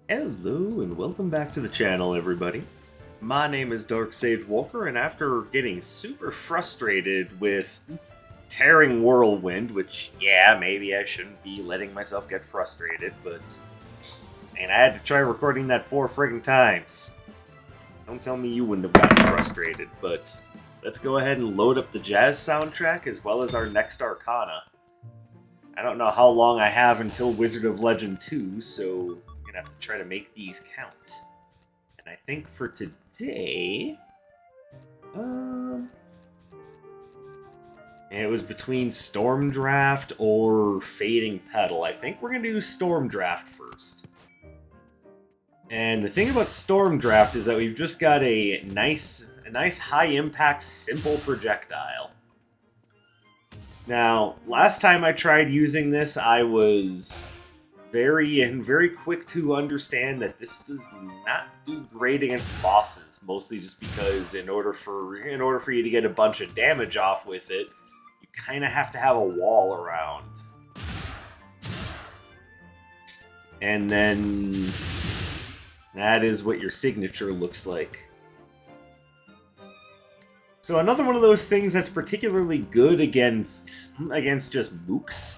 Hello and welcome back to the channel, everybody. My name is Dark Sage Walker, and after getting super frustrated with tearing Whirlwind, which, yeah, maybe I shouldn't be letting myself get frustrated, but and I had to try recording that 4 friggin' times. Don't tell me you wouldn't have gotten frustrated, but let's go ahead and load up the jazz soundtrack as well as our next arcana. I don't know how long I have until Wizard of Legend 2, so I'm gonna have to try to make these count. And I think for today, um, it was between Storm Draft or Fading Petal. I think we're gonna do Storm Draft first. And the thing about Storm Draft is that we've just got a nice high impact, simple projectile. Now, last time I tried using this, I was very quick to understand that this does not do great against bosses, mostly just because in order for you to get a bunch of damage off with it, you kind of have to have a wall around. And then that is what your signature looks like. So another one of those things that's particularly good against just mooks.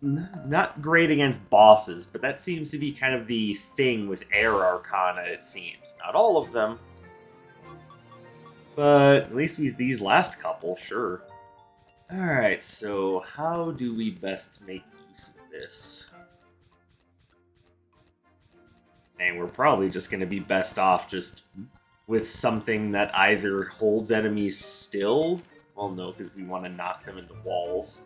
Not great against bosses, but that seems to be kind of the thing with Air Arcana, it seems. Not all of them, but at least with these last couple, sure. Alright, so how do we best make use of this? And we're probably just going to be best off just with something that either holds enemies still. Well, no, because we want to knock them into walls.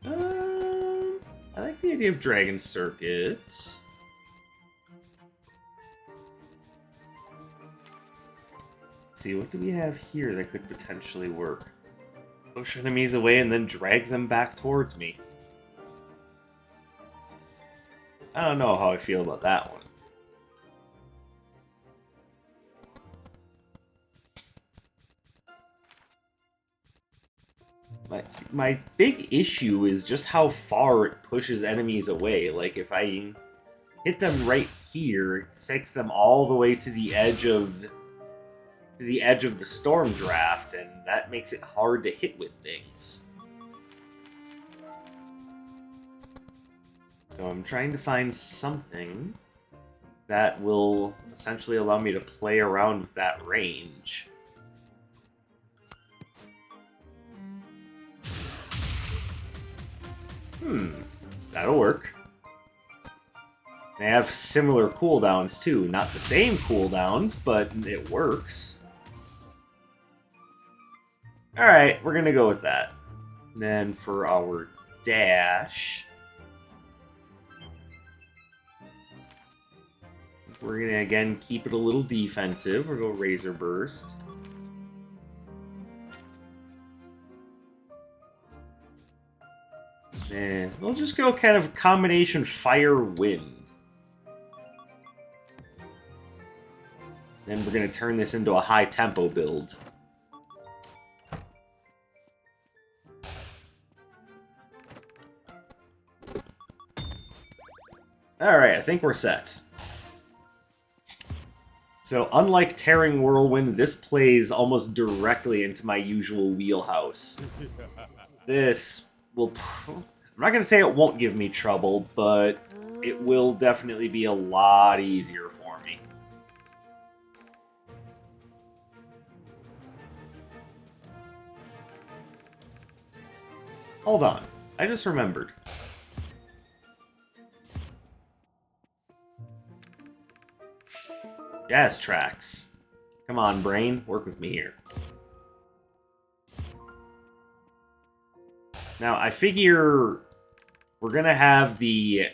I like the idea of dragon circuits. Let's see, what do we have here that could potentially work? Push enemies away and then drag them back towards me. I don't know how I feel about that one. My big issue is just how far it pushes enemies away. Like, if I hit them right here, it takes them all the way to the edge of the storm draft, and that makes it hard to hit with things. So I'm trying to find something that will essentially allow me to play around with that range. That'll work. They have similar cooldowns too. Not the same cooldowns, but it works. Alright, we're gonna go with that. Then for our dash, we're gonna again keep it a little defensive. We'll go Razor Burst. And we'll just go kind of combination Fire Wind. Then we're gonna turn this into a high tempo build. Alright, I think we're set. So, unlike Tearing Whirlwind, this plays almost directly into my usual wheelhouse. This will... I'm not going to say it won't give me trouble, but it will definitely be a lot easier for me. Hold on. I just remembered. Jazz tracks. Come on, brain. Work with me here. Now, I figure we're gonna have the...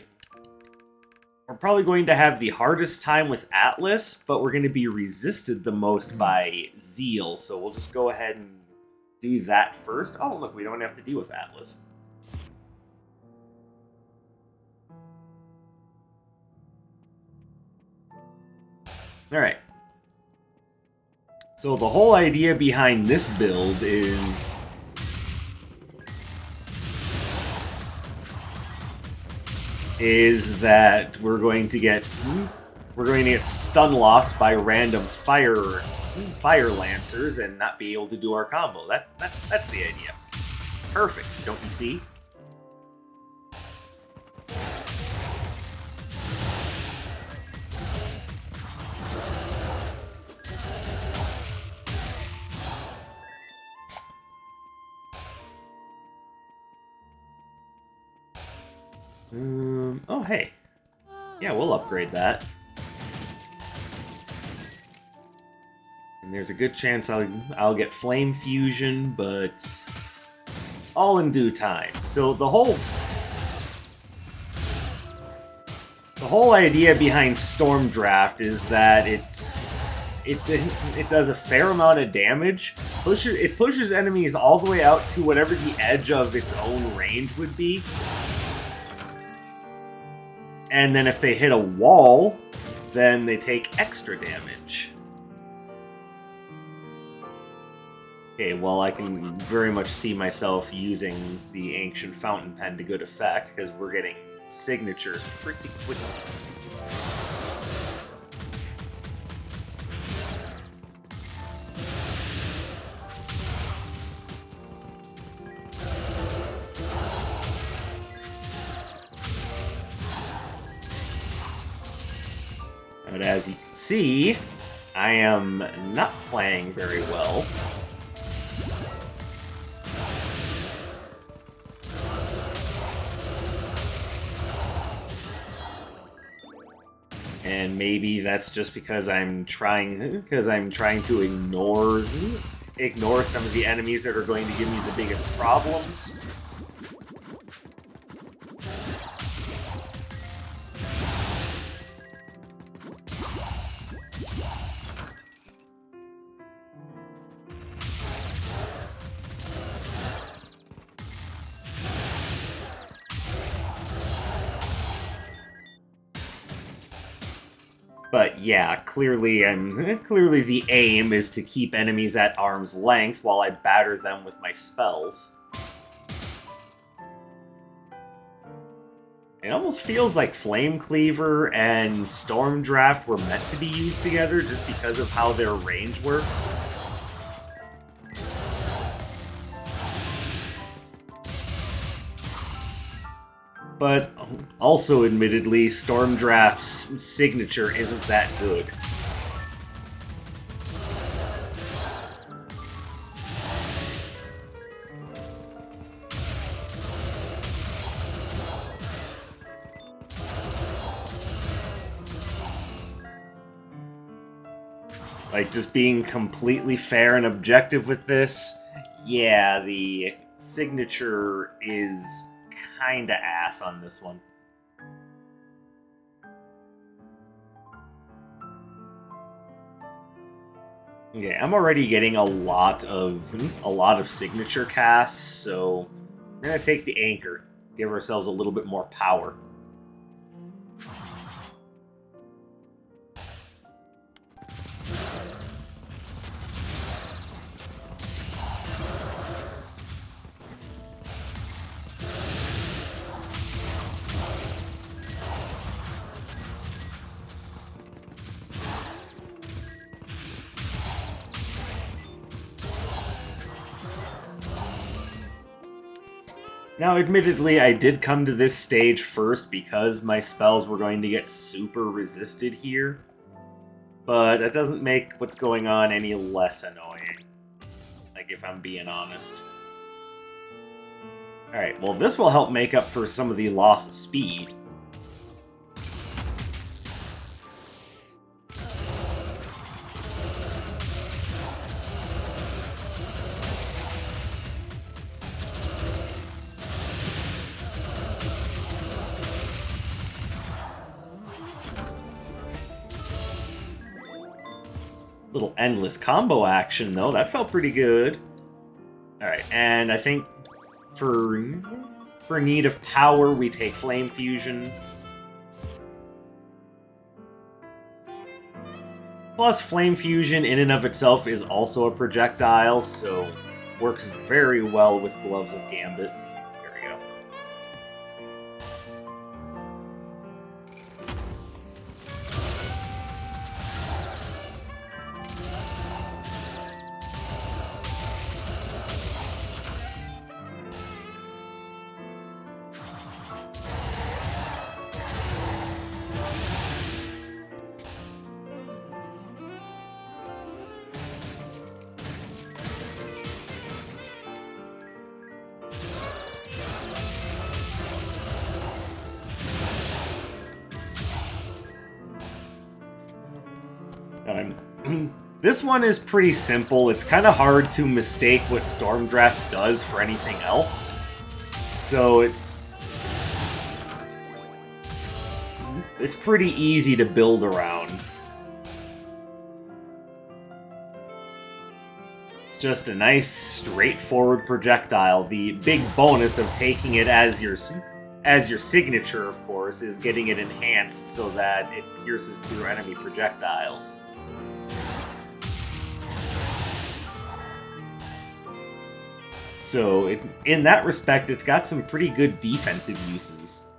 We're probably going to have the hardest time with Atlas, but we're going to be resisted the most by Zeal, so we'll just go ahead and do that first. Oh, look, we don't have to deal with Atlas. Alright. So the whole idea behind this build is that we're going to get stun locked by random fire lancers and not be able to do our combo. That's the idea. Perfect, don't you see? Oh hey. Yeah, we'll upgrade that. And there's a good chance I'll get Flame Fusion, but all in due time. So the whole idea behind Storm Draft is that it does a fair amount of damage. It pushes enemies all the way out to whatever the edge of its own range would be. And then if they hit a wall, then they take extra damage. Okay, well, I can very much see myself using the Ancient Fountain Pen to good effect, because we're getting signatures pretty quickly. But as you can see, I am not playing very well. And maybe that's just because I'm trying to ignore some of the enemies that are going to give me the biggest problems. But yeah, clearly the aim is to keep enemies at arm's length while I batter them with my spells. It almost feels like Flame Cleaver and Storm Draft were meant to be used together just because of how their range works. But also, admittedly, Storm Draft's signature isn't that good. Like, just being completely fair and objective with this, yeah, the signature is kinda ass on this one. Okay, I'm already getting a lot of signature casts, so we're gonna take the anchor, give ourselves a little bit more power. Now, admittedly, I did come to this stage first because my spells were going to get super resisted here, but that doesn't make what's going on any less annoying, like, if I'm being honest. Alright, well, this will help make up for some of the loss of speed. Little endless combo action, though. That felt pretty good. Alright, and I think for need of power, we take Flame Fusion. Plus, Flame Fusion in and of itself is also a projectile, so works very well with Gloves of Gambit. There we go. This one is pretty simple. It's kind of hard to mistake what Storm Draft does for anything else. So it's pretty easy to build around. It's just a nice, straightforward projectile. The big bonus of taking it as your signature, of course, is getting it enhanced so that it pierces through enemy projectiles. So, in that respect, it's got some pretty good defensive uses.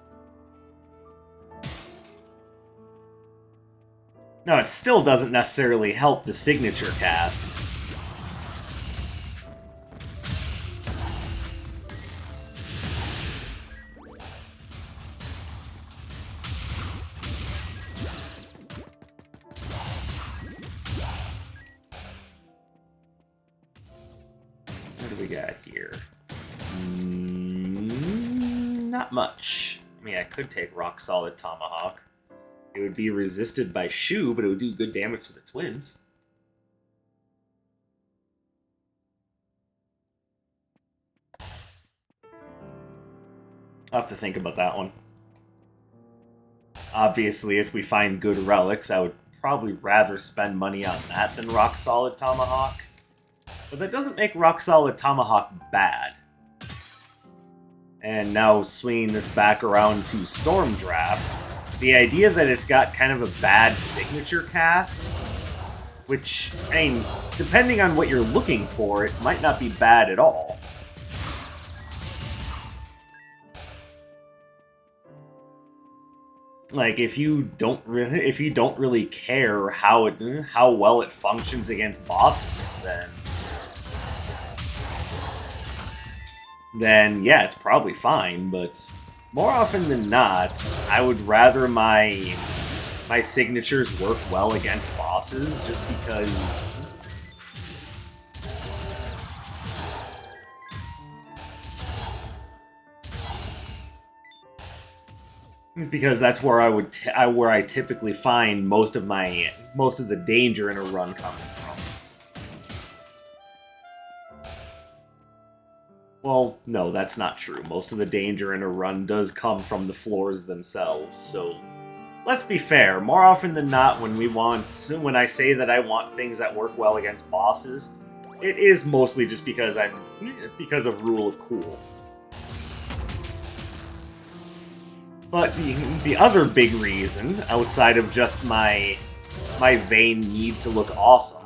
Now, it still doesn't necessarily help the signature cast. What do we got here? Not much. I mean, I could take Rock Solid Tomahawk. It would be resisted by Shu, but it would do good damage to the twins. I'll have to think about that one. Obviously, if we find good relics, I would probably rather spend money on that than Rock Solid Tomahawk. But that doesn't make Rock Solid Tomahawk bad. And now swinging this back around to Storm Draft, the idea that it's got kind of a bad signature cast, which, I mean, depending on what you're looking for, it might not be bad at all. Like, if you don't really care how well it functions against bosses, then yeah, it's probably fine, but more often than not, I would rather my signatures work well against bosses, just because that's where where I typically find most of the danger in a run coming from. Well, no, that's not true. Most of the danger in a run does come from the floors themselves, so let's be fair. More often than not, when I say that I want things that work well against bosses, it is mostly just because of rule of cool. But the other big reason, outside of just my vain need to look awesome,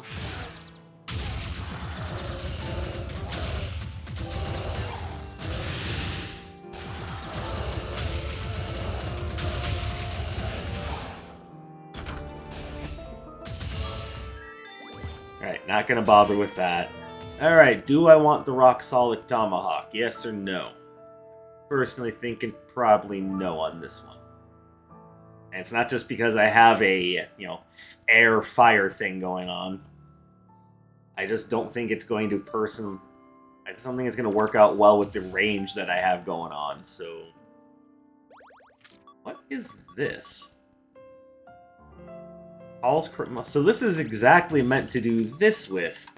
Alright, not gonna bother with that. Alright, do I want the Rock Solid Tomahawk? Yes or no? Personally thinking probably no on this one. And it's not just because I have a, air-fire thing going on. I just don't think it's going to I just don't think it's going to work out well with the range that I have going on, so... What is this? So this is exactly meant to do this with.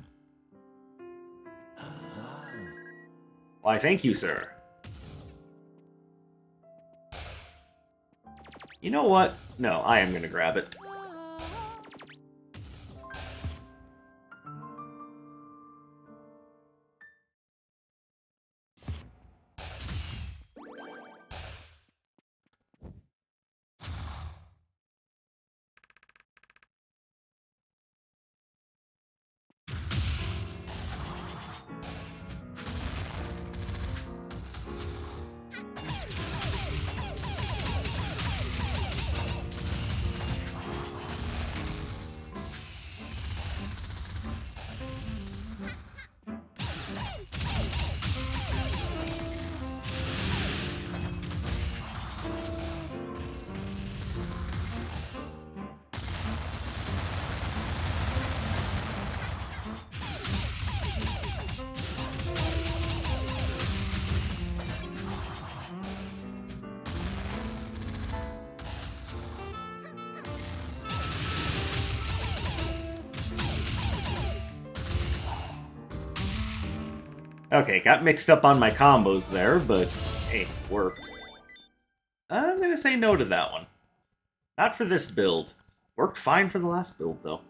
Why, thank you, sir. You know what? No, I am going to grab it. Okay, got mixed up on my combos there, but hey, it worked. I'm gonna say no to that one. Not for this build. Worked fine for the last build, though.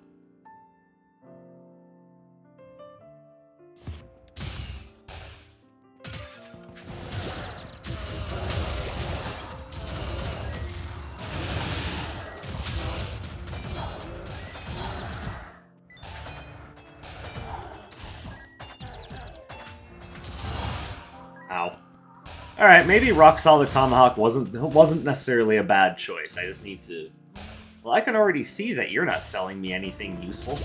Ow. Alright, maybe Rock Solid Tomahawk wasn't necessarily a bad choice. I just need to... Well, I can already see that you're not selling me anything useful.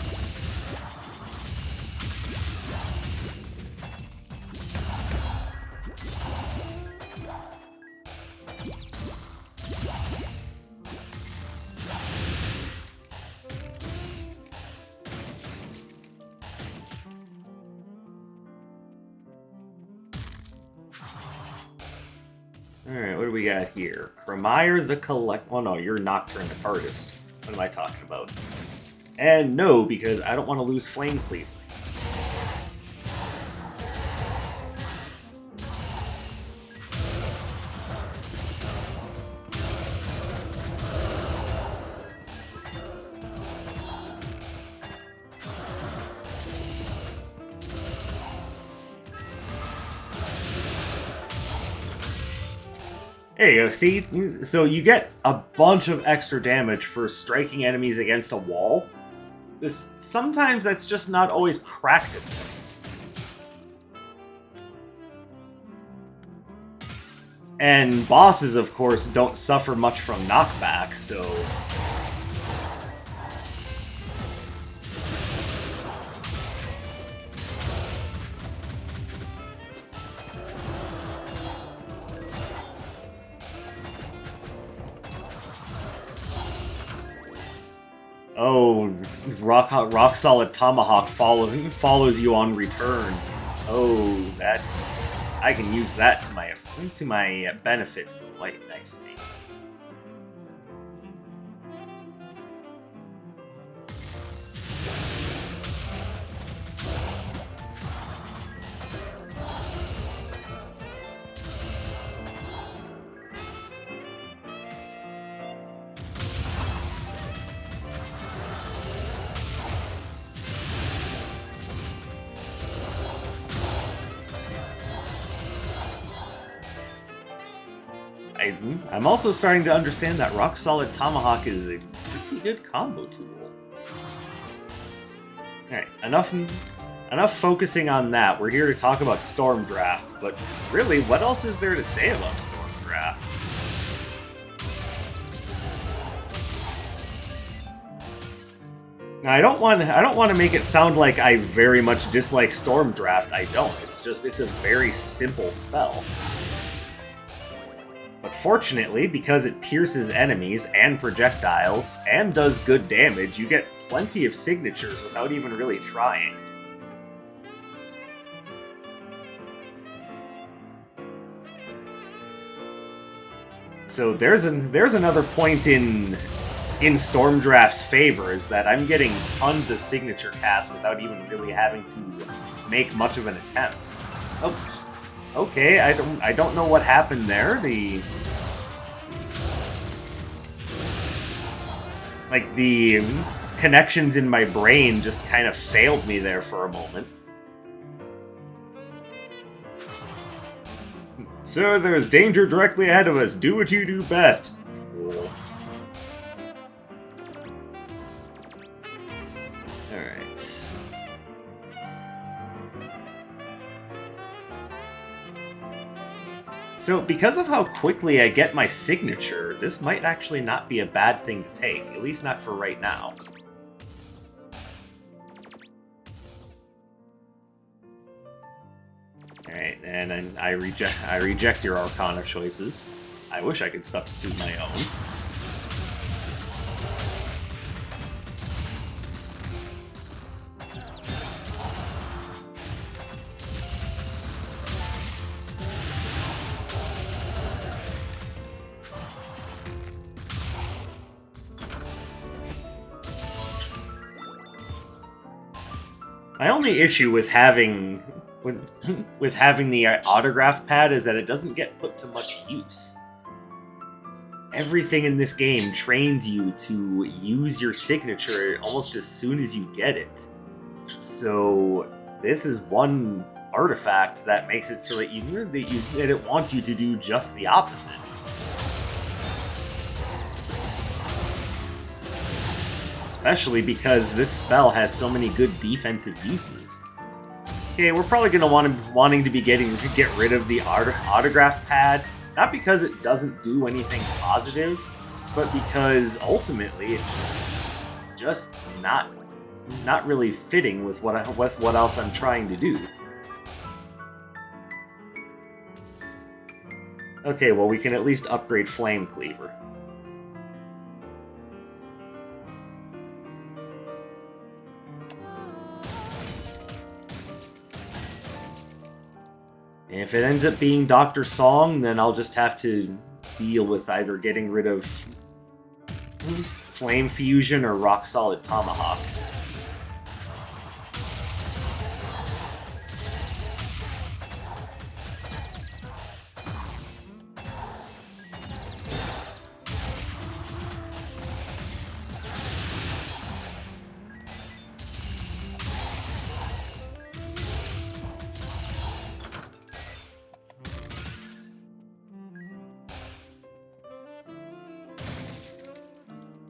Alright, what do we got here? Cremire the Collect... Oh no, you're Nocturne Artist. What am I talking about? And no, because I don't want to lose Flame Cleaver. There you go, see? So you get a bunch of extra damage for striking enemies against a wall. Sometimes that's just not always practical. And bosses, of course, don't suffer much from knockback, so... Oh, Rock Solid Tomahawk follows you on return. Oh, that's... I can use that to my benefit quite nicely. I'm also starting to understand that Rock Solid Tomahawk is a pretty good combo tool. Alright, enough focusing on that. We're here to talk about Storm Draft, but really, what else is there to say about Storm Draft? Now, I don't want to make it sound like I very much dislike Storm Draft. I don't. It's a very simple spell. But fortunately, because it pierces enemies and projectiles, and does good damage, you get plenty of signatures without even really trying. So there's another point in Storm Draft's favor, is that I'm getting tons of signature casts without even really having to make much of an attempt. Oops. Okay, I don't know what happened there. The connections in my brain just kind of failed me there for a moment. Sir, there's danger directly ahead of us. Do what you do best. Cool. Alright. So, because of how quickly I get my signature, this might actually not be a bad thing to take, at least not for right now. Alright, and I reject your Arcana choices. I wish I could substitute my own. My only issue with having with having the autograph pad is that it doesn't get put to much use. Everything in this game trains you to use your signature almost as soon as you get it. So this is one artifact that makes it so that that it wants you to do just the opposite. Especially because this spell has so many good defensive uses. Okay, we're probably going to wanting to get rid of the autograph pad, not because it doesn't do anything positive, but because ultimately it's just not really fitting with what else I'm trying to do. Okay, well we can at least upgrade Flame Cleaver. If it ends up being Dr. Song, then I'll just have to deal with either getting rid of Flame Fusion or Rock Solid Tomahawk.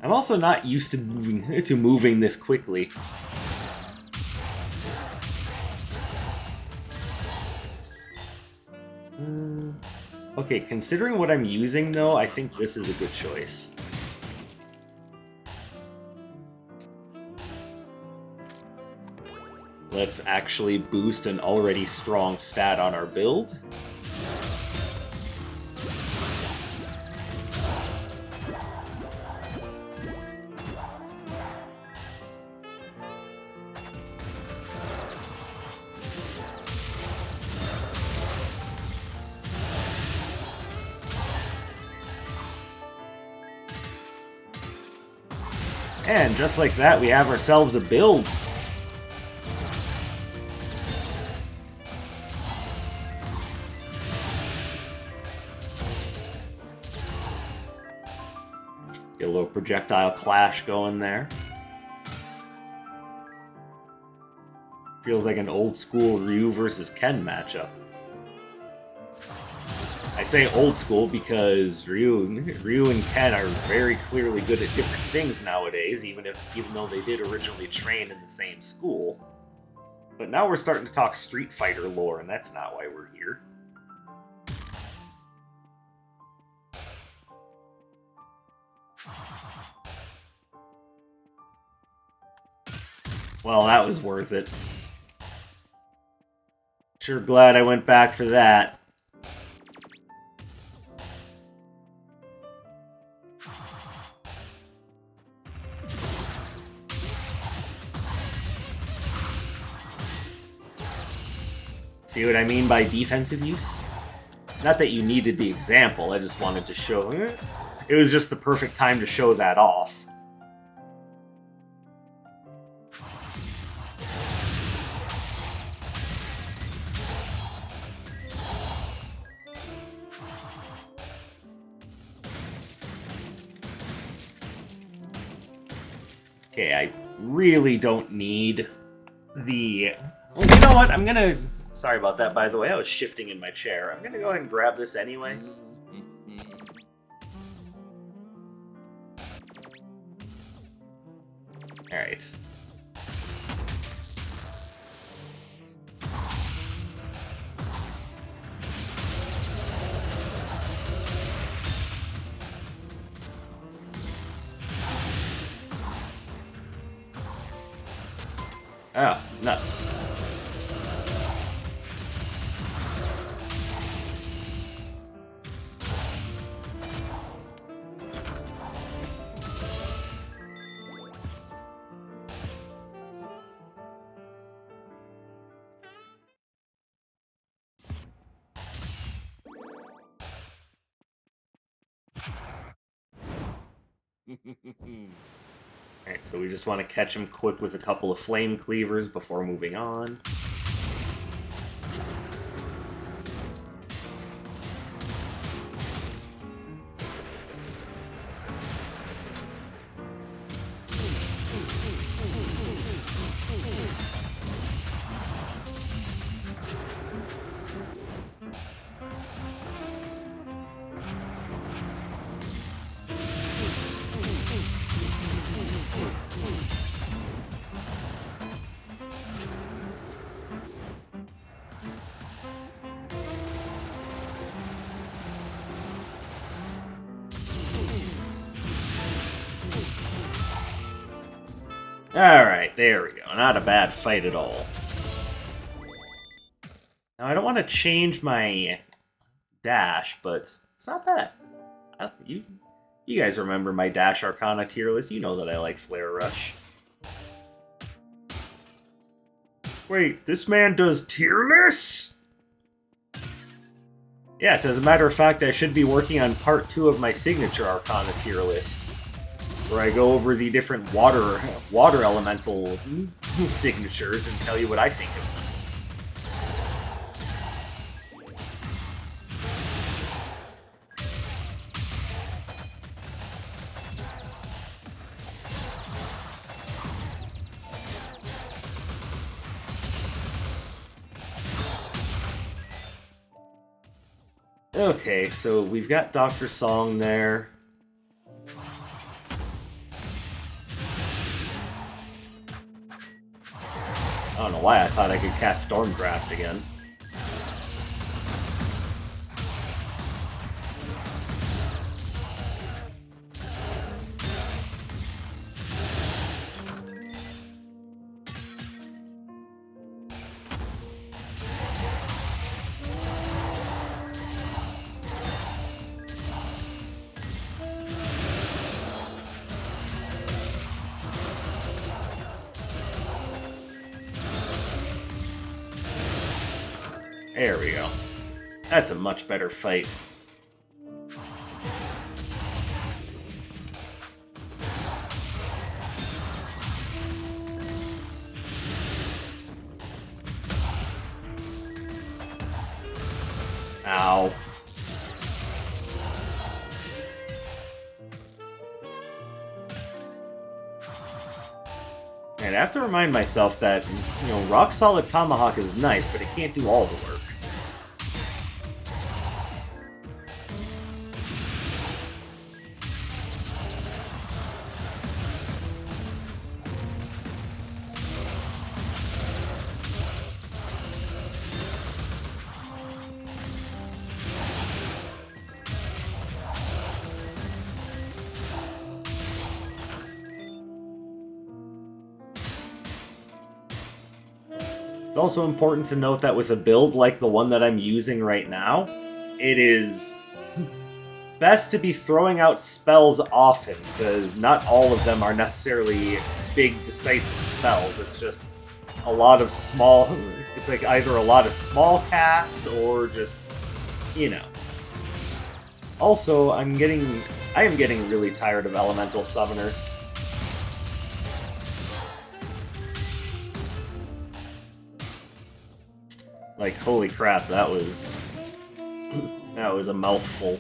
I'm also not used to moving this quickly. Okay, considering what I'm using though, I think this is a good choice. Let's actually boost an already strong stat on our build. And just like that, we have ourselves a build. Get a little projectile clash going there. Feels like an old school Ryu versus Ken matchup. I say old school because Ryu and Ken are very clearly good at different things nowadays, even though they did originally train in the same school. But now we're starting to talk Street Fighter lore, and that's not why we're here. Well, that was worth it. Sure glad I went back for that. See what I mean by defensive use? Not that you needed the example, I just wanted to show it. It was just the perfect time to show that off. Okay, I really don't need the... Well, you know what? I'm gonna... Sorry about that, by the way. I was shifting in my chair. I'm gonna go ahead and grab this anyway. Alright. Oh, nuts. Alright, so we just want to catch him quick with a couple of flame cleavers before moving on. Alright, there we go. Not a bad fight at all. Now, I don't want to change my dash, but it's not bad. You guys remember my Dash Arcana tier list. You know that I like Flare Rush. Wait, this man does tier lists? Yes, as a matter of fact, I should be working on part 2 of my signature Arcana tier list, where I go over the different water elemental signatures and tell you what I think of them. Okay, so we've got Dr. Song there. I don't know why I thought I could cast Stormdraft again. There we go. That's a much better fight. Ow. And I have to remind myself that, Rock Solid Tomahawk is nice, but it can't do all the work. It's also important to note that with a build like the one that I'm using right now, it is best to be throwing out spells often, because not all of them are necessarily big, decisive spells. It's just a lot of small... It's like either a lot of small casts, or just, Also, I am getting really tired of elemental summoners. Like, holy crap, that was a mouthful.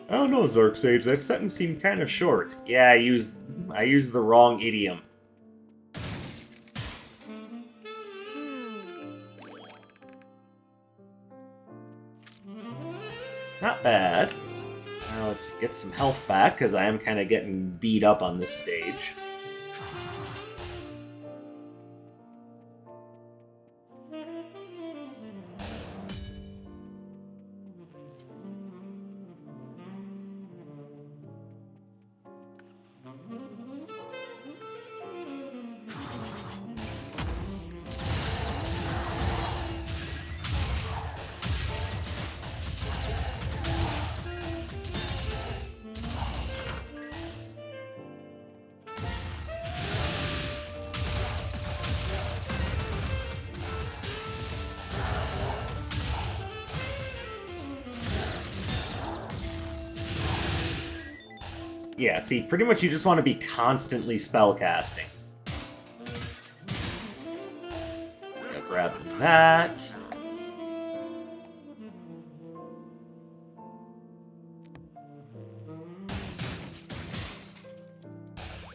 I don't know, Zarksage, that sentence seemed kind of short. Yeah, I used the wrong idiom. Not bad. Now let's get some health back, because I am kind of getting beat up on this stage. Yeah, see, pretty much you just want to be constantly spellcasting. Grab that.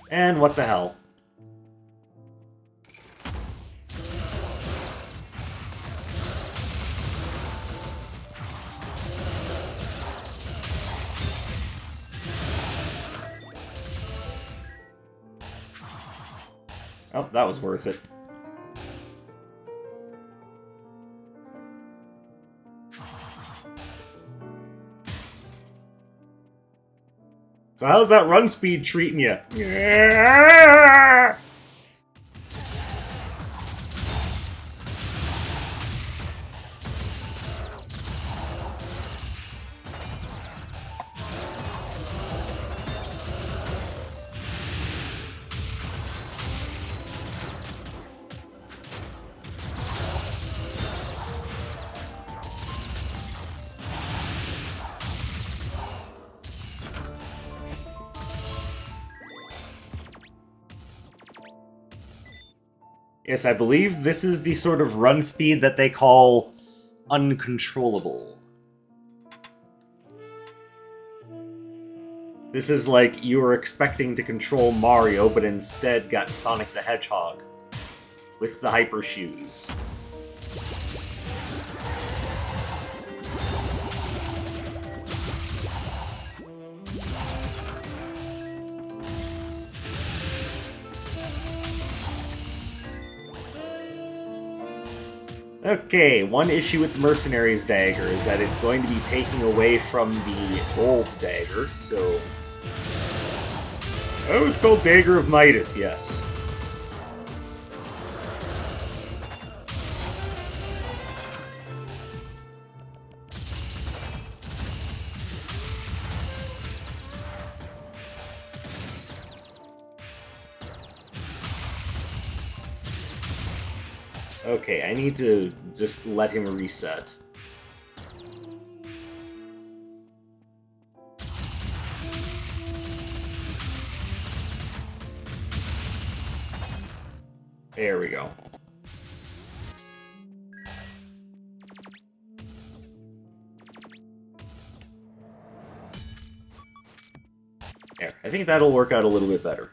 And what the hell? Oh, that was worth it. So how's that run speed treating you? Yeah! Yes, I believe this is the sort of run speed that they call uncontrollable. This is like you were expecting to control Mario, but instead got Sonic the Hedgehog with the Hyper Shoes. Okay, one issue with the Mercenary's Dagger is that it's going to be taking away from the gold dagger, so... Oh, it's called Dagger of Midas, yes. Okay, I need to just let him reset. There we go. There, I think that'll work out a little bit better.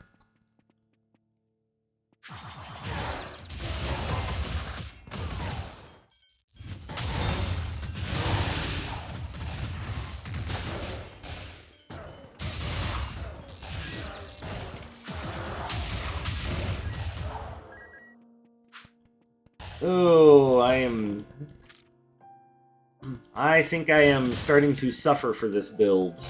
Oh, I think I am starting to suffer for this build.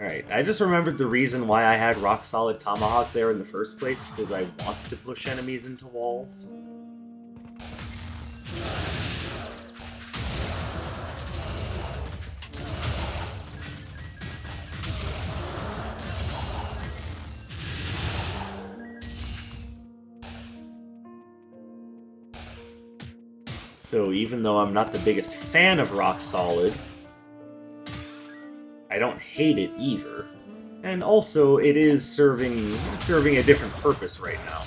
Alright, I just remembered the reason why I had Rock Solid Tomahawk there in the first place, because I want to push enemies into walls. So even though I'm not the biggest fan of Rock Solid, I don't hate it either. And also, it is serving a different purpose right now.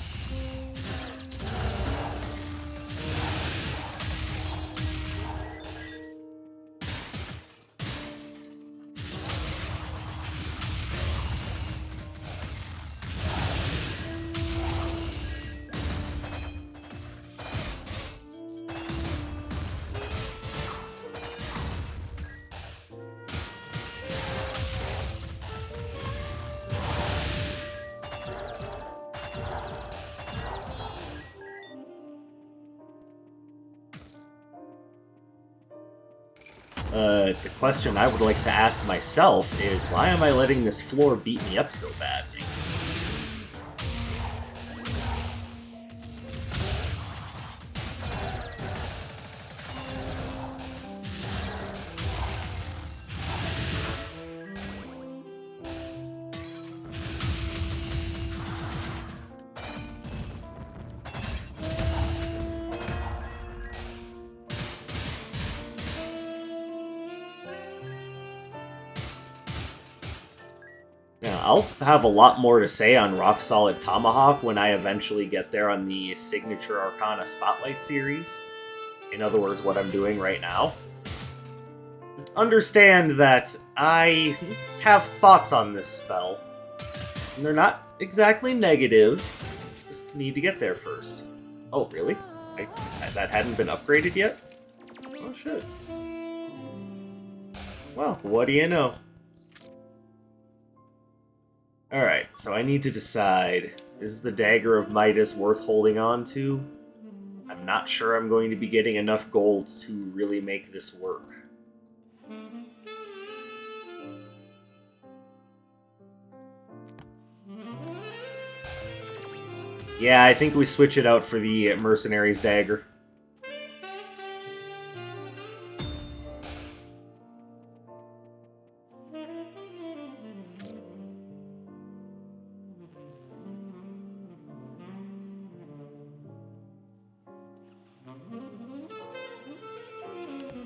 The question I would like to ask myself is, why am I letting this floor beat me up so badly? I'll have a lot more to say on Rock Solid Tomahawk when I eventually get there on the Signature Arcana Spotlight series. In other words, what I'm doing right now. Just understand that I have thoughts on this spell. And they're not exactly negative. Just need to get there first. Oh, really? That hadn't been upgraded yet? Oh, shit. Well, what do you know? Alright, so I need to decide, is the Dagger of Midas worth holding on to? I'm not sure I'm going to be getting enough gold to really make this work. Yeah, I think we switch it out for the Mercenary's Dagger.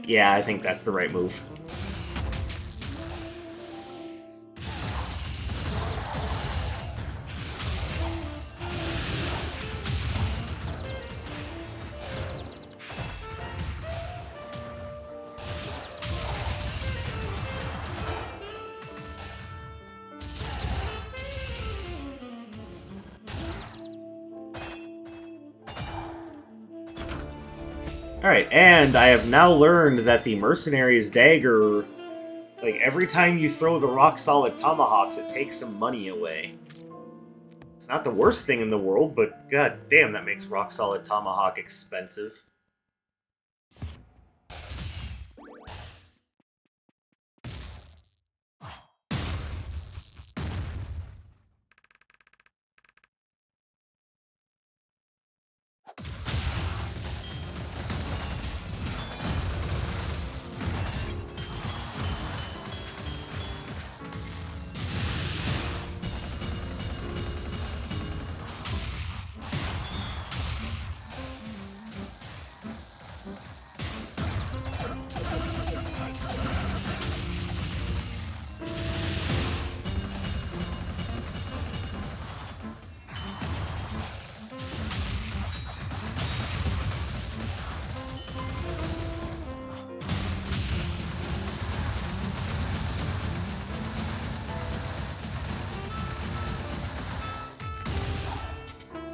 Yeah, I think that's the right move. Alright, and I have now learned that the Mercenary's Dagger, like, every time you throw the rock-solid tomahawks, it takes some money away. It's not the worst thing in the world, but god damn, that makes rock-solid tomahawk expensive.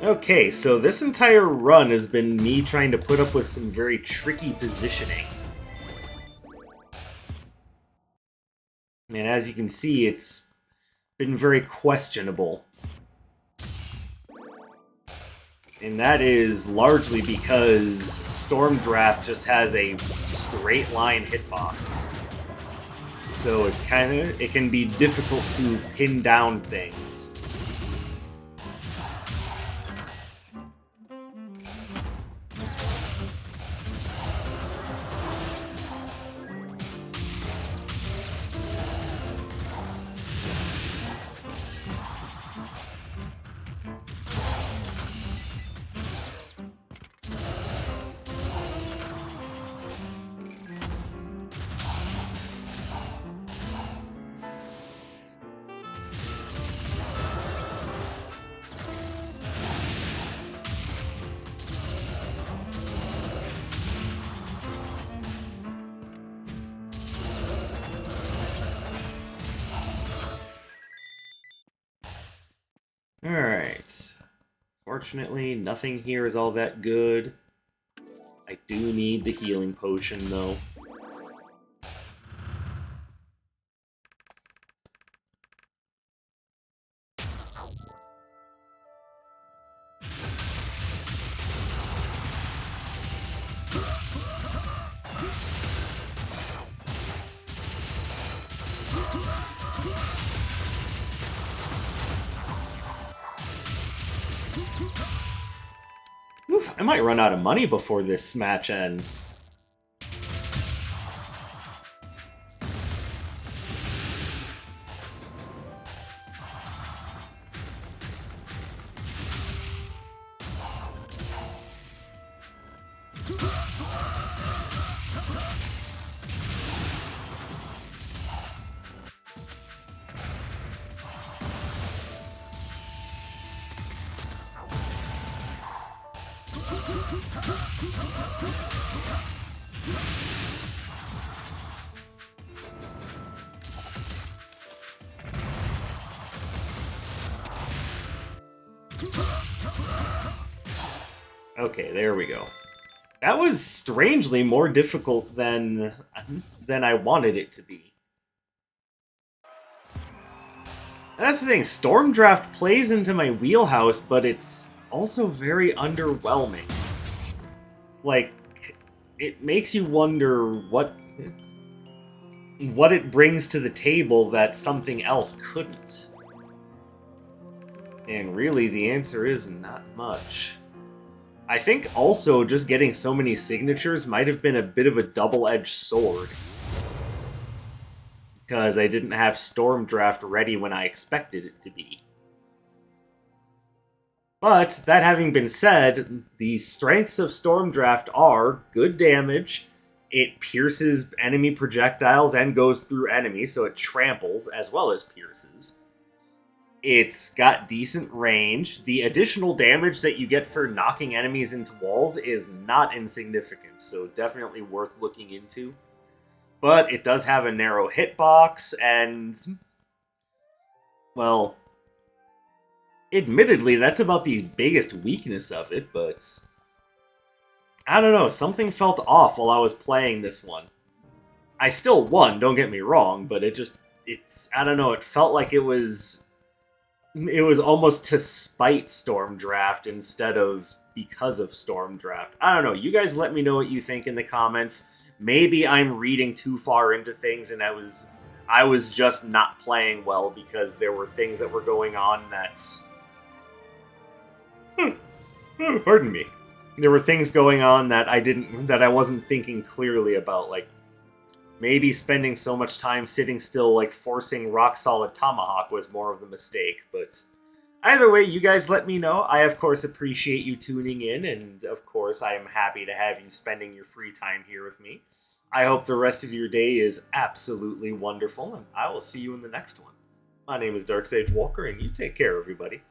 Okay, so this entire run has been me trying to put up with some very tricky positioning. And as you can see, it's been very questionable. And that is largely because Stormdraft just has a straight line hitbox. So it can be difficult to pin down things. Alright. Fortunately, nothing here is all that good. I do need the healing potion, though. Oof, I might run out of money before this match ends. Okay, there we go. That was strangely more difficult than I wanted it to be. That's the thing, Stormdraft plays into my wheelhouse, but it's also very underwhelming. Like, it makes you wonder what it brings to the table that something else couldn't. And really, the answer is not much. I think also just getting so many signatures might have been a bit of a double-edged sword. Because I didn't have Stormdraft ready when I expected it to be. But, that having been said, the strengths of Stormdraft are good damage, it pierces enemy projectiles and goes through enemies, so it tramples as well as pierces. It's got decent range. The additional damage that you get for knocking enemies into walls is not insignificant, so definitely worth looking into. But it does have a narrow hitbox, and, well, admittedly, that's about the biggest weakness of it, but I don't know, something felt off while I was playing this one. I still won, don't get me wrong, but I don't know, it felt like it was almost to spite Stormdraft instead of because of Stormdraft. I don't know, you guys let me know what you think in the comments. Maybe I'm reading too far into things and I was just not playing well because there were things that were going on that's... Pardon me. There were things going on that I wasn't thinking clearly about, like maybe spending so much time sitting still, like forcing rock solid tomahawk was more of the mistake, but either way, you guys let me know. I of course appreciate you tuning in, and of course I am happy to have you spending your free time here with me. I hope the rest of your day is absolutely wonderful, and I will see you in the next one. My name is Dark Sage Walker, and you take care, everybody.